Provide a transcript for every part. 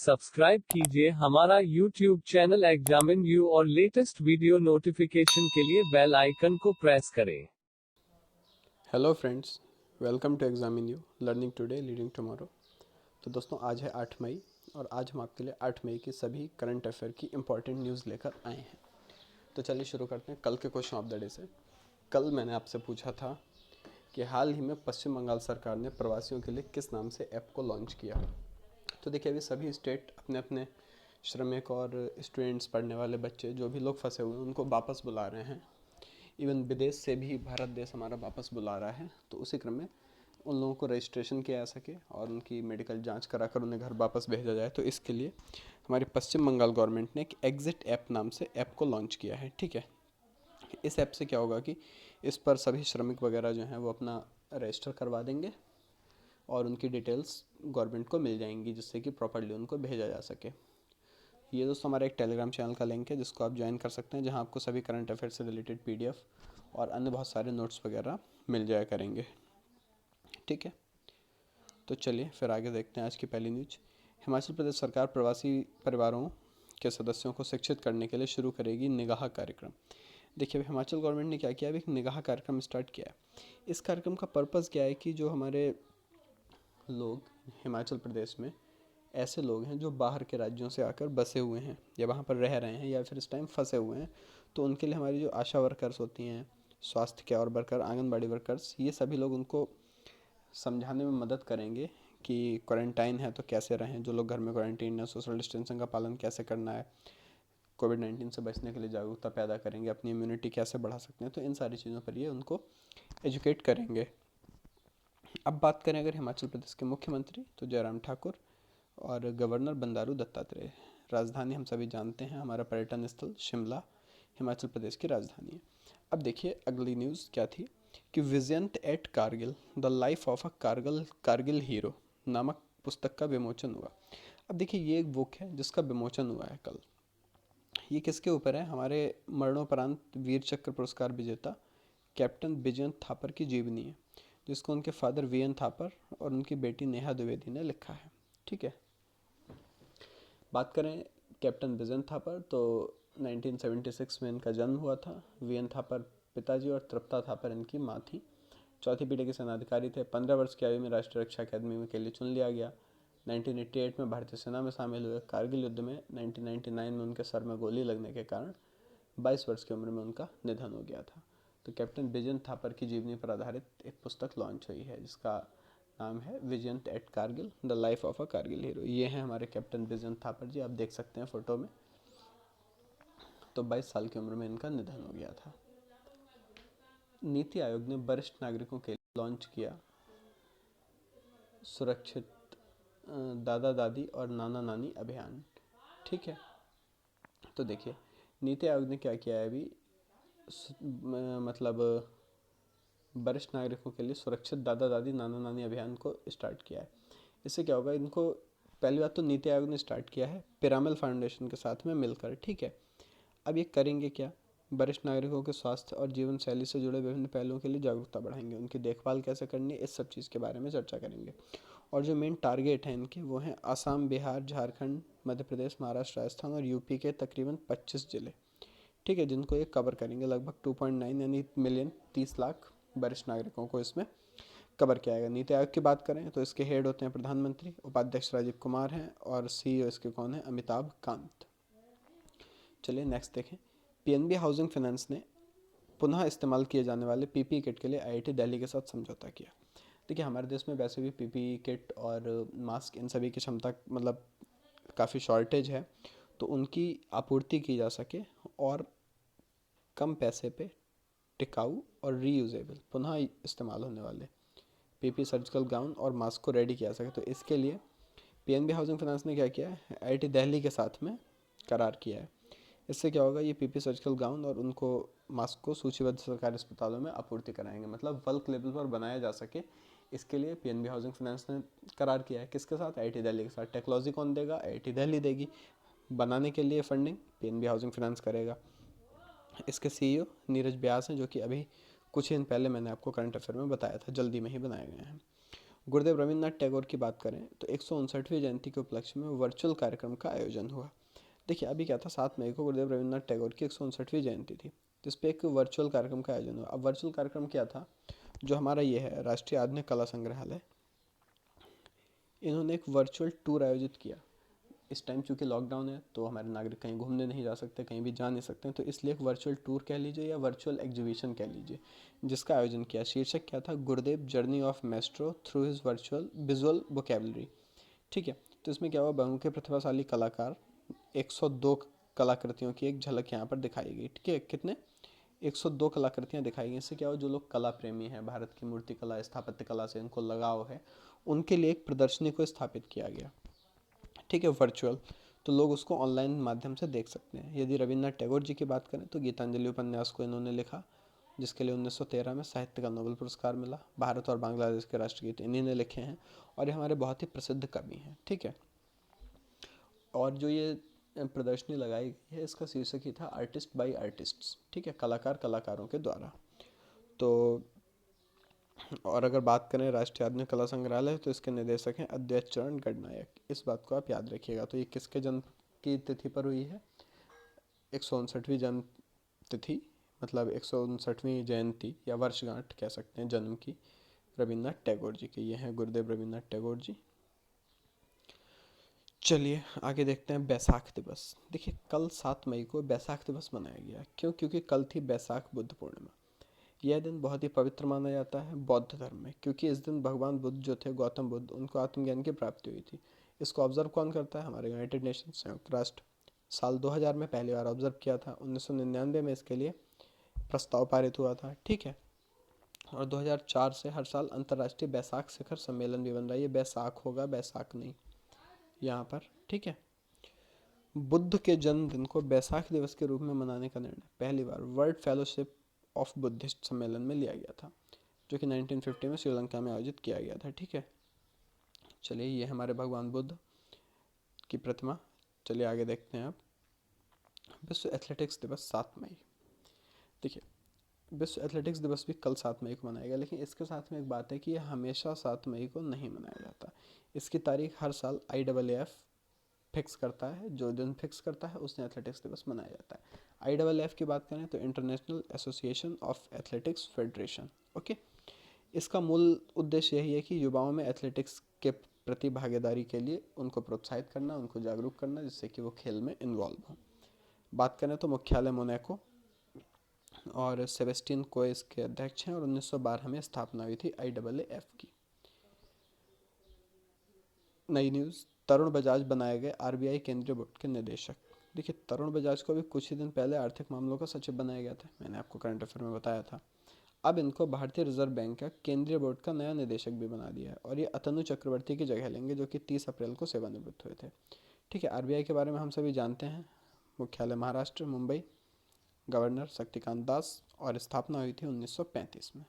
Subscribe कीजिए हमारा YouTube channel examine you और लेटेस्ट वीडियो नोटिफिकेशन के लिए बेल आइकन को प्रेस करें। Hello friends, welcome to examine you learning today leading tomorrow. तो दोस्तों, आज है 8 मई और आज हम आपके लिए 8 मई की सभी करंट अफेयर की इंपॉर्टेंट न्यूज़ लेकर आए हैं। तो चलिए शुरू करते हैं कल के क्वेश्चन ऑफ द डे से। कल मैंने आपसे पूछा था कि हाल ही में पश्चिम बंगाल सरकार ने प्रवासियों के लिए किस नाम से ऐप को लॉन्च किया। तो देखिए, अभी सभी स्टेट अपने अपने श्रमिक और स्टूडेंट्स, पढ़ने वाले बच्चे, जो भी लोग फंसे हुए हैं उनको वापस बुला रहे हैं। इवन विदेश से भी भारत देश हमारा वापस बुला रहा है। तो उसी क्रम में उन लोगों को रजिस्ट्रेशन किया जा सके और उनकी मेडिकल जांच कराकर उन्हें घर वापस भेजा जाए, तो इसके लिए हमारी पश्चिम बंगाल गवर्नमेंट ने एक एग्जिट ऐप नाम से ऐप को लॉन्च किया है। ठीक है, इस ऐप से क्या होगा कि इस पर सभी श्रमिक वगैरह जो हैं वो अपना रजिस्टर करवा देंगे और उनकी डिटेल्स गवर्नमेंट को मिल जाएंगी, जिससे कि प्रॉपर्ली उनको भेजा जा सके। ये दोस्तों हमारा एक टेलीग्राम चैनल का लिंक है जिसको आप ज्वाइन कर सकते हैं, जहां आपको सभी करंट अफेयर से रिलेटेड PDF और अन्य बहुत सारे नोट्स वगैरह मिल जाया करेंगे। ठीक है, तो चलिए फिर आगे देखते हैं आज की पहली न्यूज। हिमाचल प्रदेश सरकार प्रवासी परिवारों के सदस्यों को शिक्षित करने के लिए शुरू करेगी निगाह कार्यक्रम। देखिए, अभी हिमाचल गवर्नमेंट ने क्या किया, अभी एक निगाह कार्यक्रम स्टार्ट किया है। इस कार्यक्रम का पर्पज़ क्या है कि जो हमारे लोग हिमाचल प्रदेश में ऐसे लोग हैं जो बाहर के राज्यों से आकर बसे हुए हैं या वहाँ पर रह रहे हैं या फिर इस टाइम फंसे हुए हैं, तो उनके लिए हमारी जो आशा वर्कर्स होती हैं, स्वास्थ्य के और वर्कर, आंगनबाड़ी वर्कर्स, ये सभी लोग उनको समझाने में मदद करेंगे कि क्वारंटाइन है तो कैसे रहें, जो लोग घर में क्वारंटीन है सोशल डिस्टेंसिंग का पालन कैसे करना है, कोविड-19 से बचने के लिए जागरूकता पैदा करेंगे, अपनी इम्यूनिटी कैसे बढ़ा सकते हैं। तो इन सारी चीज़ों पर ये उनको एजुकेट करेंगे। अब बात करें अगर हिमाचल प्रदेश के मुख्यमंत्री, तो जयराम ठाकुर और गवर्नर बंडारू दत्तात्रेय। राजधानी हम सभी जानते हैं, हमारा पर्यटन स्थल शिमला हिमाचल प्रदेश की राजधानी है। अब देखिए अगली न्यूज़ क्या थी कि Vijyant at Kargil the life of a Kargil hero नामक पुस्तक का विमोचन हुआ। अब देखिए, ये एक बुक है जिसका विमोचन हुआ है कल। ये किसके ऊपर है, हमारे मरणोपरांत वीर चक्र पुरस्कार विजेता कैप्टन विजयंत थापर की जीवनी है, जिसको उनके फादर VN थापर और उनकी बेटी नेहा द्विवेदी ने लिखा है। ठीक है, बात करें कैप्टन विजयंत थापर, तो 1976 में इनका जन्म हुआ था। VN थापर पिताजी और तृप्ता थापर इनकी माँ थी। चौथी पीढ़ी के सेनाधिकारी थे। 15 वर्ष की आयु में राष्ट्रीय रक्षा अकादमी में के लिए चुन लिया गया। 1988 में भारतीय सेना में शामिल हुए। कारगिल युद्ध में 1999 में उनके सर में गोली लगने के कारण 22 वर्ष की उम्र में उनका निधन हो गया था। तो कैप्टन विजयंत थापर की जीवनी पर आधारित एक पुस्तक लॉन्च हुई है जिसका नाम है Vijyant at Kargil the life of a Kargil hero. ये हैं हमारे कैप्टन विजयंत थापर जी, आप देख सकते हैं फोटो में। तो 22 साल की उम्र में इनका निधन हो गया था। नीति आयोग ने वरिष्ठ नागरिकों के लिए लॉन्च किया सुरक्षित दादा दादी और नाना नानी अभियान। ठीक है, तो देखिए नीति आयोग ने क्या किया है अभी, मतलब वरिष्ठ नागरिकों के लिए सुरक्षित दादा दादी नाना नानी अभियान को स्टार्ट किया है। इससे क्या होगा, इनको पहली बात तो नीति आयोग ने स्टार्ट किया है पिरामल फाउंडेशन के साथ में मिलकर। ठीक है, अब ये करेंगे क्या, वरिष्ठ नागरिकों के स्वास्थ्य और जीवन शैली से जुड़े विभिन्न पहलुओं के लिए जागरूकता बढ़ाएंगे, उनकी देखभाल कैसे करनी है, इस सब चीज़ के बारे में चर्चा करेंगे। और जो मेन टारगेट है इनके वो हैं आसाम, बिहार, झारखंड, मध्य प्रदेश, महाराष्ट्र, राजस्थान और यूपी के तकरीबन 25 जिले। ठीक है, जिनको ये कवर करेंगे। लगभग 2.9 यानी मिलियन 30 लाख वरिष्ठ नागरिकों को इसमें कवर किया जाएगा। नीति आयोग की बात करें तो इसके हेड होते हैं प्रधानमंत्री, उपाध्यक्ष राजीव कुमार हैं और CEO इसके कौन है, अमिताभ कांत। चलिए नेक्स्ट देखें। PNB हाउसिंग फाइनेंस ने पुनः इस्तेमाल किए जाने वाले PPE किट के लिए IIT दिल्ली के साथ समझौता किया। देखिए, हमारे देश में वैसे भी PPE किट और मास्क इन सभी की क्षमता मतलब काफ़ी शॉर्टेज है, तो उनकी आपूर्ति की जा सके और कम पैसे पे टिकाऊ और रीयूजेबल पुनः इस्तेमाल होने वाले PP सर्जिकल गाउन और मास्क को रेडी किया सके, तो इसके लिए PNB हाउसिंग फाइनेंस ने क्या किया है, IIT दिल्ली के साथ में करार किया है। इससे क्या होगा, ये PP सर्जिकल गाउन और उनको मास्क को सूचीबद्ध सरकारी अस्पतालों में आपूर्ति कराएंगे, मतलब बल्क लेवल पर बनाया जा सके। इसके लिए PNB हाउसिंग फाइनेंस ने करार किया है। किसके साथ, IIT दिल्ली के साथ। टेक्नोलॉजी कौन देगा, IIT दिल्ली देगी। बनाने के लिए फंडिंग PNB हाउसिंग फाइनेंस करेगा। इसके CEO नीरज व्यास हैं, जो कि अभी कुछ ही दिन पहले मैंने आपको करंट अफेयर में बताया था, जल्दी में ही बनाए गए हैं। गुरुदेव रविन्द्रनाथ टैगोर की बात करें तो 159वीं जयंती के उपलक्ष्य में वर्चुअल कार्यक्रम का आयोजन हुआ। देखिए अभी क्या था, 7 मई को गुरुदेव रविन्द्रनाथ टैगोर की 159वीं जयंती थी, जिस पे एक वर्चुअल कार्यक्रम का आयोजन हुआ। अब वर्चुअल कार्यक्रम क्या था, जो हमारा ये है राष्ट्रीय आधुनिक कला संग्रहालय, इन्होंने एक वर्चुअल टूर आयोजित किया। इस टाइम चूंकि लॉकडाउन है तो हमारे नागरिक कहीं घूमने नहीं जा सकते, कहीं भी जा नहीं सकते, तो इसलिए एक वर्चुअल टूर कह लीजिए या वर्चुअल एग्जीबिशन कह लीजिए, जिसका आयोजन किया। शीर्षक क्या था, गुरुदेव journey of maestro through his virtual visual vocabulary. ठीक है, तो इसमें क्या हुआ, बहुमुखी प्रतिभाशाली कलाकार 102 कलाकृतियों की एक झलक यहाँ पर दिखाई गई। ठीक है, कितने 102 कलाकृतियाँ दिखाई गई। इससे क्या हो, जो लोग कला प्रेमी हैं, भारत की मूर्ति कला स्थापत्य कला से इनको लगाव है, उनके लिए एक प्रदर्शनी को स्थापित किया गया। ठीक है, वर्चुअल, तो लोग उसको ऑनलाइन माध्यम से देख सकते हैं। यदि रविन्द्रनाथ टैगोर जी की बात करें तो गीतांजलि उपन्यास को इन्होंने लिखा, जिसके लिए 1913 में साहित्य का नोबेल पुरस्कार मिला। भारत और बांग्लादेश के राष्ट्रगीत इन्हीं ने लिखे हैं और ये हमारे बहुत ही प्रसिद्ध कवि हैं। ठीक है, और जो ये प्रदर्शनी लगाई गई है, इसका शीर्षक ही था आर्टिस्ट बाय आर्टिस्ट्स। ठीक है, कलाकार कलाकारों के द्वारा। तो और अगर बात करें राष्ट्रीय आधुनिक कला संग्रहालय, तो इसके निदेशक हैं अद्वैत चरण गडनायक। इस बात को आप याद रखिएगा। तो ये किसके जन्म की तिथि पर हुई है, 159वीं जन्म तिथि, मतलब 159वीं जयंती या वर्षगांठ कह सकते हैं जन्म की रविन्द्रनाथ टैगोर जी की। ये हैं गुरुदेव रविन्द्रनाथ टैगोर जी। चलिए आगे देखते हैं बैसाख दिवस। देखिए कल 7 मई को बैसाख दिवस मनाया गया। क्यों? क्योंकि कल थी बैसाख बुद्ध पूर्णिमा। यह दिन बहुत ही पवित्र माना जाता है बौद्ध धर्म में, क्योंकि इस दिन भगवान बुद्ध जो थे, गौतम बुद्ध, उनको आत्मज्ञान की प्राप्ति हुई थी। इसको ऑब्जर्व कौन करता है? हमारे यूनाइटेड नेशन, संयुक्त राष्ट्र। साल 2000 में पहली बार ऑब्जर्व किया था। 1999 में इसके लिए प्रस्ताव पारित हुआ था। ठीक है, और 2004 से हर साल अंतर्राष्ट्रीय बैसाख शिखर सम्मेलन भी बन रहा है। ये बैसाख होगा, बैसाख नहीं यहाँ पर। ठीक है, बुद्ध के जन्मदिन को बैसाख दिवस के रूप में मनाने का निर्णय पहली बार वर्ल्ड फेलोशिप ऑफ बुद्धिस्ट सम्मेलन में लिया गया था, जो कि 1950 में श्रीलंका में आयोजित किया गया था। ठीक है, चलिए ये हमारे भगवान बुद्ध की प्रतिमा। चलिए आगे देखते हैं आप। विश्व एथलेटिक्स दिवस 7 मई। देखिए विश्व एथलेटिक्स दिवस भी कल 7 मई को मनाया गया, लेकिन इसके साथ में एक बात है कि ये हमेशा 7 मई को नहीं मनाया जाता। इसकी तारीख हर साल IAAF फिक्स करता है। जो दिन फिक्स करता है उस दिन एथलेटिक्स दिवस मनाया जाता है। IAAF की बात करें तो international association of athletics federation. Okay, इसका मूल उद्देश्य यही है कि युवाओं में एथलेटिक्स के प्रति भागीदारी के लिए उनको प्रोत्साहित करना, उनको जागरूक करना, जिससे कि वो खेल में इन्वॉल्व हों। बात करें तो मुख्यालय मोनाको और सेबेस्टियन को इसके अध्यक्ष हैं, और 1912 में स्थापना हुई थी IAAF की। नई न्यूज़, तरुण बजाज बनाए गए RBI केंद्रीय बोर्ड के निदेशक। देखिए तरुण बजाज को अभी कुछ ही दिन पहले आर्थिक मामलों का सचिव बनाया गया था, मैंने आपको करंट अफेयर में बताया था। अब इनको भारतीय रिजर्व बैंक का केंद्रीय बोर्ड का नया निदेशक भी बना दिया है, और ये अतनु चक्रवर्ती की जगह लेंगे, जो कि 30 अप्रैल को सेवानिवृत्त हुए थे। ठीक है, RBI के बारे में हम सभी जानते हैं। मुख्यालय महाराष्ट्र, मुंबई, गवर्नर शक्तिकांत दास, और स्थापना हुई थी 1935 में।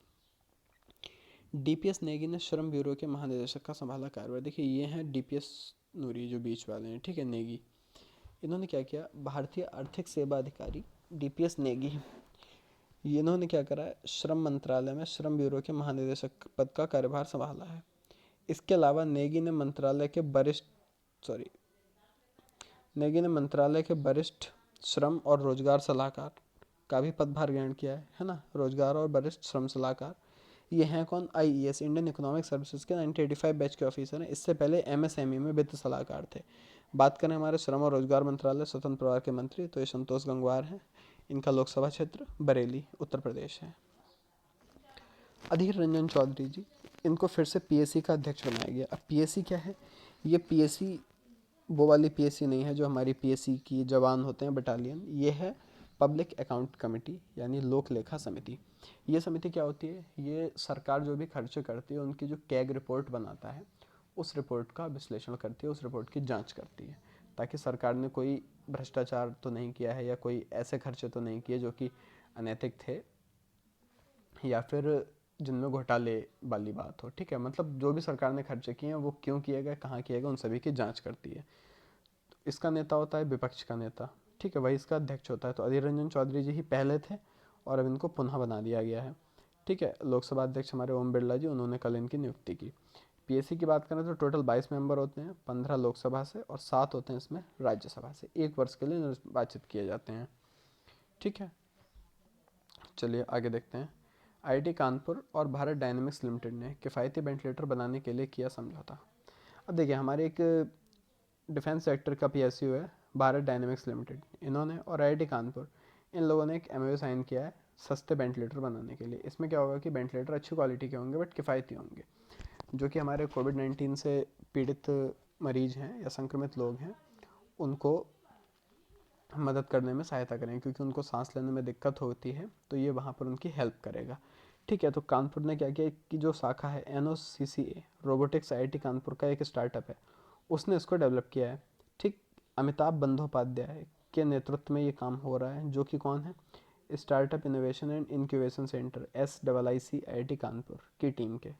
DPS नेगी ने श्रम ब्यूरो के महानिदेशक का संभाला कार्यभार। देखिए ये हैं DPS नूरी, जो बीच वाले हैं। ठीक है, नेगी, इन्होंने क्या किया, भारतीय आर्थिक सेवा अधिकारी DPS नेगी, ये इन्होंने क्या करा है, श्रम मंत्रालय में श्रम ब्यूरो के महानिदेशक पद का कार्यभार संभाला है। इसके अलावा नेगी ने मंत्रालय के वरिष्ठ श्रम और रोजगार सलाहकार का भी पदभार ग्रहण किया है ना, रोजगार और वरिष्ठ श्रम सलाहकार। ये हैं कौन? IES, इंडियन इकोनॉमिक सर्विसेज के 1985 बैच के ऑफिसर हैं। इससे पहले MSME में वित्त सलाहकार थे। बात करें हमारे श्रम और रोजगार मंत्रालय स्वतंत्र प्रभार के मंत्री, तो ये संतोष गंगवार हैं। इनका लोकसभा क्षेत्र बरेली, उत्तर प्रदेश है। अधीर रंजन चौधरी जी, इनको फिर से PSC का अध्यक्ष बनाया गया। अब PSC क्या है? ये PSC वो वाली PSC नहीं है जो हमारी PSC की जवान होते हैं, बटालियन। ये है पब्लिक अकाउंट कमेटी, यानी लोक लेखा समिति। ये समिति क्या होती है? ये सरकार जो भी खर्चे करती है उनकी जो कैग रिपोर्ट बनाता है, उस रिपोर्ट का विश्लेषण करती है, उस रिपोर्ट की जांच करती है, ताकि सरकार ने कोई भ्रष्टाचार तो नहीं किया है या कोई ऐसे खर्चे तो नहीं किए जो कि अनैतिक थे या फिर जिनमें घोटाले वाली बात हो। ठीक है, मतलब जो भी सरकार ने खर्चे किए हैं वो क्यों किए गए, कहाँ किए गए, उन सभी की जांच करती है। इसका नेता होता है विपक्ष का नेता। ठीक है, वही इसका अध्यक्ष होता है। तो अधीर रंजन चौधरी जी ही पहले थे और अब इनको पुनः बना दिया गया है। ठीक है, लोकसभा अध्यक्ष हमारे ओम बिरला जी, उन्होंने कल इनकी नियुक्ति की। पीएससी की बात करें तो टोटल 22 मेंबर होते हैं, 15 लोकसभा से और 7 होते हैं इसमें राज्यसभा से, 1 वर्ष के लिए निर्वाचित किए जाते हैं। ठीक है, चलिए आगे देखते हैं। आईआईटी कानपुर और भारत डायनेमिक्स लिमिटेड ने किफ़ायती वेंटिलेटर बनाने के लिए किया समझौता। अब देखिए, हमारे एक डिफेंस सेक्टर का पीएसयू है भारत डायनेमिक्स लिमिटेड, इन्होंने और आईआईटी कानपुर, इन लोगों ने एक एमओयू साइन किया है सस्ते वेंटिलेटर बनाने के लिए। इसमें क्या होगा कि वेंटिलेटर अच्छी क्वालिटी के होंगे बट किफ़ायती होंगे, जो कि हमारे कोविड-19 से पीड़ित मरीज हैं या संक्रमित लोग हैं उनको मदद करने में सहायता करें, क्योंकि उनको सांस लेने में दिक्कत होती है, तो ये वहाँ पर उनकी हेल्प करेगा। ठीक है, तो कानपुर ने क्या किया कि जो शाखा है NOCCA रोबोटिक्स आईआईटी कानपुर का एक स्टार्टअप है, उसने इसको डेवलप किया है। ठीक, अमिताभ बंदोपाध्याय के नेतृत्व में ये काम हो रहा है, जो कि कौन है, startup innovation and incubation centre SIIC IIT Kanpur की टीम के,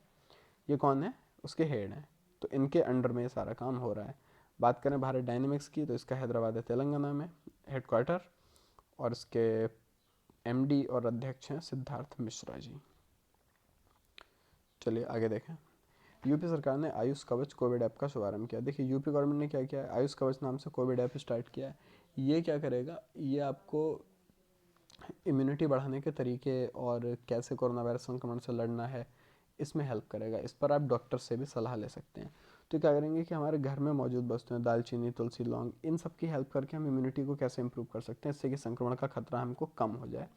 ये कौन है, उसके हेड हैं। तो इनके अंडर में ये सारा काम हो रहा है। बात करें भारत डायनेमिक्स की, तो इसका हैदराबाद है तेलंगाना में हेडक्वार्टर, और इसके एमडी और अध्यक्ष हैं सिद्धार्थ मिश्रा जी। चलिए आगे देखें। यूपी सरकार ने आयुष कवच कोविड ऐप का शुभारंभ किया। देखिए, यूपी गवर्नमेंट ने क्या किया है, आयुष कवच नाम से कोविड ऐप स्टार्ट किया है। ये क्या करेगा, ये आपको इम्यूनिटी बढ़ाने के तरीके और कैसे कोरोना वायरस संक्रमण से लड़ना है, इसमें हेल्प करेगा। इस पर आप डॉक्टर से भी सलाह ले सकते हैं। तो क्या करेंगे कि हमारे घर में मौजूद वस्तुएं, दालचीनी, तुलसी, लौंग, इन सब की हेल्प करके हम इम्यूनिटी को कैसे इंप्रूव कर सकते हैं, इससे कि संक्रमण का खतरा हमको कम हो जाए,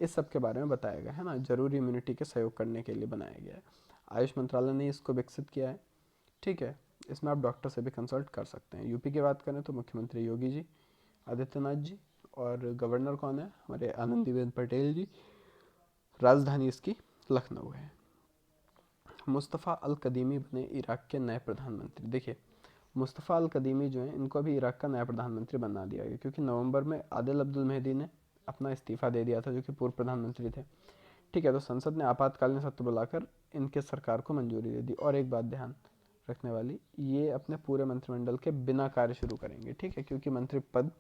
इस सब के बारे में बताया गया है ना। जरूरी इम्यूनिटी के सहयोग करने के लिए बनाया गया है। आयुष मंत्रालय ने इसको विकसित किया है। ठीक है, इसमें आप डॉक्टर से भी कंसल्ट कर सकते हैं। यूपी की बात करें तो मुख्यमंत्री योगी जी आदित्यनाथ जी, और गवर्नर कौन है, हमारे आनंदीबेन पटेल जी। राजधानी इसकी लखनऊ है। मुस्तफ़ा अल कदीमी बने इराक के नए प्रधानमंत्री। देखिए, मुस्तफ़ा अल कदीमी जो है, इनको अभी इराक का नया प्रधानमंत्री बना दिया गया, क्योंकि नवंबर में आदिल अब्दुल मेहदी ने अपना इस्तीफा दे दिया था, जो कि पूर्व प्रधानमंत्री थे। ठीक है, तो संसद ने आपातकालीन सत्र बुलाकर इनके सरकार को मंजूरी दे दी। और एक बात ध्यान रखने वाली, ये अपने पूरे मंत्रिमंडल के बिना कार्य शुरू करेंगे। ठीक है, क्योंकि मंत्री पद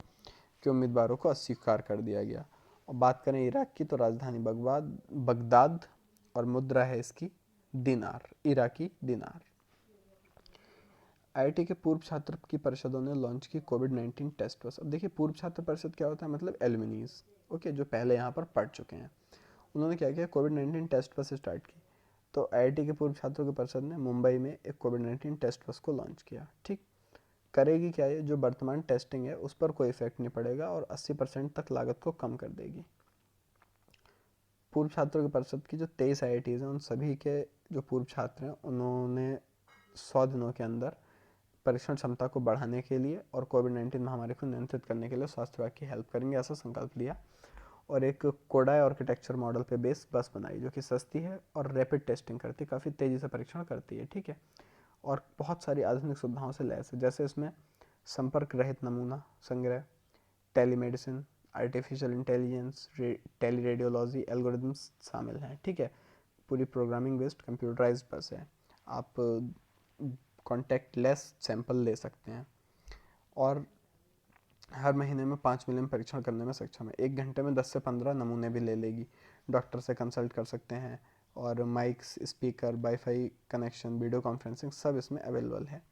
के उम्मीदवारों को अस्वीकार कर दिया गया। और बात करें इराक की, तो राजधानी बगदाद और मुद्रा है इसकी दिनार, इराकी दिनार। आईआईटी के पूर्व छात्र की परिषदों ने लॉन्च की कोविड-19 टेस्ट बस। अब देखिए, पूर्व छात्र परिषद क्या होता है, मतलब एलुमिनीज, ओके, जो पहले यहाँ पर पढ़ चुके हैं। उन्होंने क्या किया, कोविड-19 टेस्ट बस स्टार्ट की। तो आईआईटी के पूर्व छात्रों की परिषद ने मुंबई में एक कोविड-19 टेस्ट बस को लॉन्च किया। ठीक, करेगी क्या, ये जो वर्तमान टेस्टिंग है उस पर कोई इफेक्ट नहीं पड़ेगा और 80% तक लागत को कम कर देगी। पूर्व छात्रों की परिषद की जो 23 आईआईटीज हैं, उन सभी के जो पूर्व छात्र हैं, उन्होंने 100 दिनों के अंदर परीक्षण क्षमता को बढ़ाने के लिए और कोविड-19 महामारी को नियंत्रित करने के लिए स्वास्थ्य विभाग की हेल्प करेंगे, ऐसा संकल्प लिया। और एक कोडाई आर्किटेक्चर मॉडल पे बेस बस बनाई, जो कि सस्ती है और रैपिड टेस्टिंग करती है, काफ़ी तेज़ी से परीक्षण करती है। ठीक है, और बहुत सारी आधुनिक सुविधाओं से लैस है, जैसे इसमें संपर्क रहित नमूना संग्रह, telemedicine, artificial intelligence, tele radiology algorithms शामिल हैं। ठीक है, पूरी प्रोग्रामिंग बेस्ड कंप्यूटराइज्ड बस है। आप कॉन्टैक्ट लेस सैंपल ले सकते हैं और हर महीने में 5 मिलियन परीक्षण करने में सक्षम है। 1 घंटे में 10 से 15 नमूने भी ले लेगी। डॉक्टर से कंसल्ट कर सकते हैं और mics, speaker, wifi connection, video conferencing सब इसमें अवेलेबल है।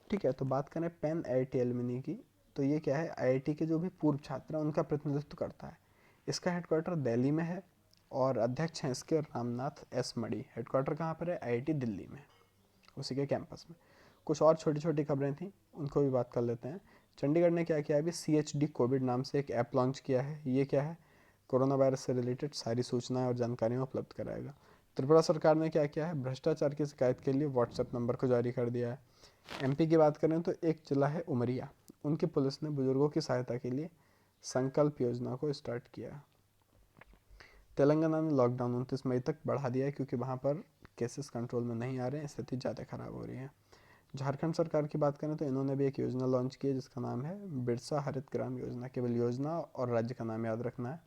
ठीक है, तो बात करें पेन आईआईटी एलुमनी की, तो ये क्या है, आईआईटी के जो भी पूर्व छात्र हैं उनका प्रतिनिधित्व करता है। इसका हेडक्वार्टर दिल्ली में है और अध्यक्ष हैं इसके रामनाथ एस मड़ी। हेडक्वार्टर कहाँ पर है, आईआईटी दिल्ली में, उसी के कैंपस में। कुछ और छोटी छोटी खबरें थी, उनको भी बात कर लेते हैं। चंडीगढ़ ने क्या किया, अभी CHD कोविड नाम से एक ऐप लॉन्च किया है। ये क्या है, कोरोना वायरस से रिलेटेड सारी सूचनाएं और जानकारियाँ उपलब्ध कराएगा। त्रिपुरा सरकार ने क्या किया है, भ्रष्टाचार की शिकायत के लिए व्हाट्सएप नंबर को जारी कर दिया है। MP की बात करें तो एक जिला है उमरिया, उनकी पुलिस ने बुजुर्गों की सहायता के लिए संकल्प योजना को स्टार्ट किया। तेलंगाना ने लॉकडाउन 29 मई तक बढ़ा दिया है, क्योंकि वहाँ पर केसेस कंट्रोल में नहीं आ रहे हैं, स्थिति ज़्यादा खराब हो रही है। झारखंड सरकार की बात करें तो इन्होंने भी एक योजना लॉन्च की है, जिसका नाम है बिरसा हरित ग्राम योजना। केवल योजना और राज्य का नाम याद रखना है।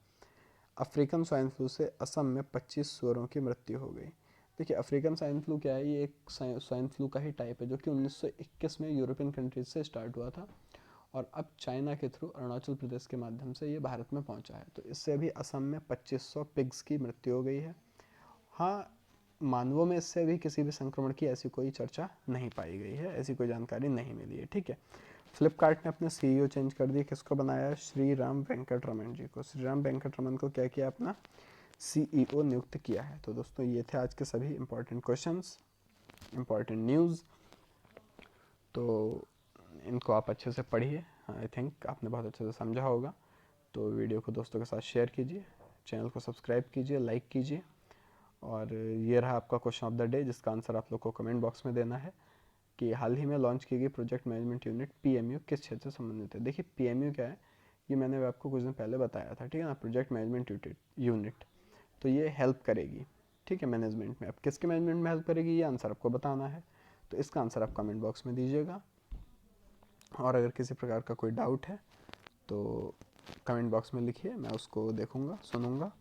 अफ्रीकन स्वाइन फ्लू से असम में 25 सूअरों की मृत्यु हो गई। देखिए, अफ्रीकन स्वाइन फ्लू क्या है, ये एक स्वाइन फ्लू का ही टाइप है, जो कि 1921 में यूरोपियन कंट्रीज से स्टार्ट हुआ था और अब चाइना के थ्रू अरुणाचल प्रदेश के माध्यम से ये भारत में पहुंचा है। तो इससे अभी असम में 2500 पिग्स की मृत्यु हो गई है। हाँ, मानवों में इससे भी किसी भी संक्रमण की ऐसी कोई चर्चा नहीं पाई गई है, ऐसी कोई जानकारी नहीं मिली है, ठीक है। फ्लिपकार्ट ने अपने सीईओ चेंज कर दिए, किसको बनाया? श्री राम वेंकटरमन जी को। श्री राम वेंकटरमन को क्या किया? अपना सीईओ नियुक्त किया है। तो दोस्तों ये थे आज के सभी इंपॉर्टेंट क्वेश्चंस, इंपॉर्टेंट न्यूज़। तो इनको आप अच्छे से पढ़िए, आई थिंक आपने बहुत अच्छे से समझा होगा। तो वीडियो को दोस्तों के साथ शेयर कीजिए, चैनल को सब्सक्राइब कीजिए, लाइक कीजिए। और ये रहा आपका क्वेश्चन ऑफ द डे, जिसका आंसर आप लोग को कमेंट बॉक्स में देना है कि हाल ही में लॉन्च की गई प्रोजेक्ट मैनेजमेंट यूनिट पीएमयू किस क्षेत्र से संबंधित है। देखिए पीएमयू क्या है, ये मैंने आपको कुछ दिन पहले बताया था, ठीक है ना, प्रोजेक्ट मैनेजमेंट यूनिट। तो ये हेल्प करेगी, ठीक है, मैनेजमेंट में। अब किसके मैनेजमेंट में हेल्प करेगी, ये आंसर आपको बताना है। तो इसका आंसर आप कमेंट बॉक्स में दीजिएगा। और अगर किसी प्रकार का कोई डाउट है तो कमेंट बॉक्स में लिखिए, मैं उसको देखूंगा, सुनूंगा।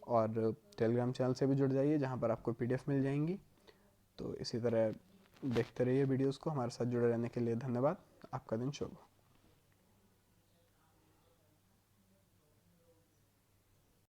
और टेलीग्राम चैनल से भी जुड़ जाइए, जहाँ पर आपको पीडीएफ मिल जाएंगी। तो इसी तरह देखते रहिए वीडियोस को। हमारे साथ जुड़े रहने के लिए धन्यवाद। आपका दिन शुभ हो।